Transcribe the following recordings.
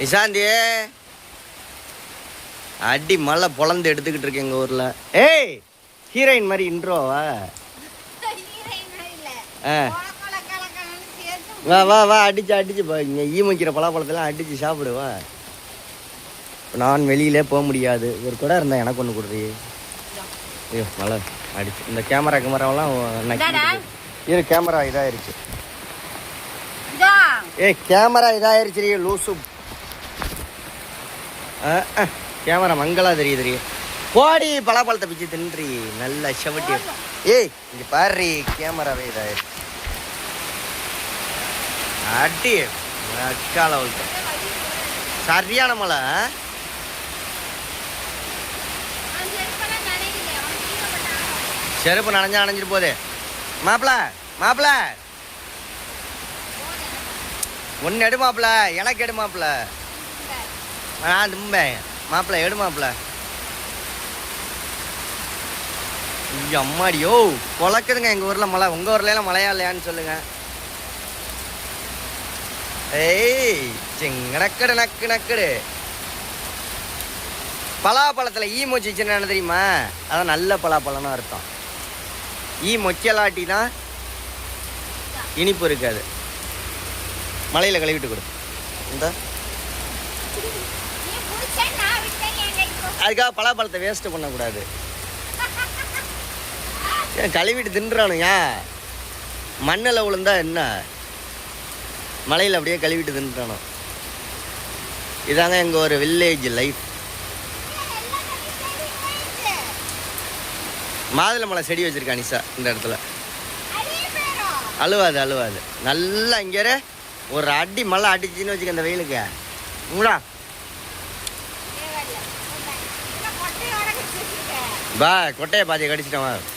நிசாந்தி அடி மழை பொழந்து எடுத்துக்கிட்டு இருக்கு எங்கள் ஊரில். ஏய் ஹீரோயின் மாதிரி இன்ட்ரோவா? வா வா வா அடிச்சு இங்கே ஈமைக்கிற பலாப்பழத்தெல்லாம் அடித்து சாப்பிடுவா. நான் வெளியிலே போக முடியாது. ஒரு கூட இருந்தால் எனக்கு ஒன்று கொடுறீ. ஐயோ மழை அடிச்சு இந்த கேமராவெல்லாம் இரு. கேமரா இதாயிருச்சு. ஏய் கேமரா இதாயிருச்சு லூசு. கேமரா மங்களா தெரியுது. போடி பலாப்பழத்தை பிச்சு தின்றி நல்ல செவட்டி. ஏய் இங்க பாரு கேமராவே இதாயிருச்சு. அடி அக்கால சரியான மழை. செருப்பு நனைஞ்சிட்டு போதே. மாப்பிள ஒன்று எடு மாப்பிள, எனக்கு எடு மாப்பிள. நான் தும்பேன் மாப்பிள, எடு மாப்பிள. அம்மாடியோ பொழக்குதுங்க எங்கள் ஊரில் மழை. உங்கள் ஊர்ல மழையா இல்லையான்னு சொல்லுங்க. ஏய் சிங்கடக்கடு நக்கடு. பலாப்பழத்தில் ஈ மொச்சிச்சுன்னு என்ன தெரியுமா? அதான் நல்ல பலாப்பழம்னு அர்த்தம். ஈ மொக்கலாட்டி தான் இனிப்பு இருக்காது. மலையில் கழுவிட்டு கொடு. இந்த அதுக்காக பலாப்பழத்தை வேஸ்ட்டு பண்ணக்கூடாது. கழுவிட்டு தின்றானுங்க. மண்ணில் விழுந்தா என்ன, மலையில் அப்படியே கழுவிட்டு தின்றானோ. இதாங்க எங்கள் ஒரு வில்லேஜ் லைஃப். மாதுளம்பழம் செடி வச்சிருக்கா நிஷா இந்த இடத்துல. அழுவாது. நல்லா இங்கே ஒரு அடி மழை அடிச்சுன்னு வச்சுக்க இந்த வெயிலுக்கு. உங்களா பா கொட்டையை பாதியை கடிச்சிட்டவன்.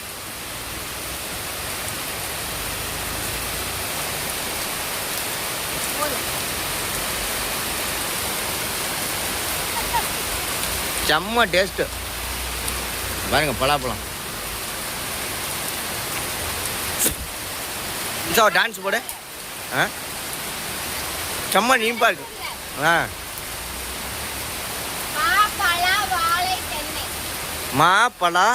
செம்ம டேஸ்ட்டு பாருங்க பலாப்பழம். நிஷா டான்ஸ் போடு. செம்ம நீம்பா இருக்கு. மாப்பழா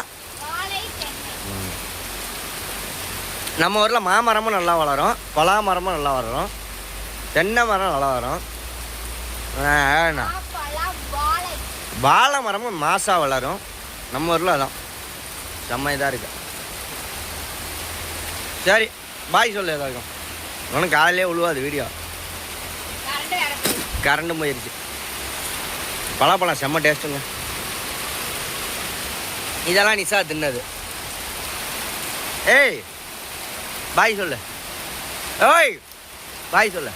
நம்ம ஊரில் மாமரமும் நல்லா வளரும், பலா மரமும் நல்லா வளரும், தென்னை மரம் நல்லா வரும். வாழை மரமும் மாசா வளரும் நம்ம ஊரில். அதான் செம்ம இதாக இருக்கு. சரி பாய் சொல்லு. ஏதாக்கும் உனக்கு காலையிலே உழுவாது வீடியோ. கரண்டும் போயிடுச்சு. பலாப்பழம் செம்ம டேஸ்ட்டுங்க. இதெல்லாம் நிஷா தின்னது. ஏய் பாய் சொல்லு. ஓய் பாய் சொல்லு.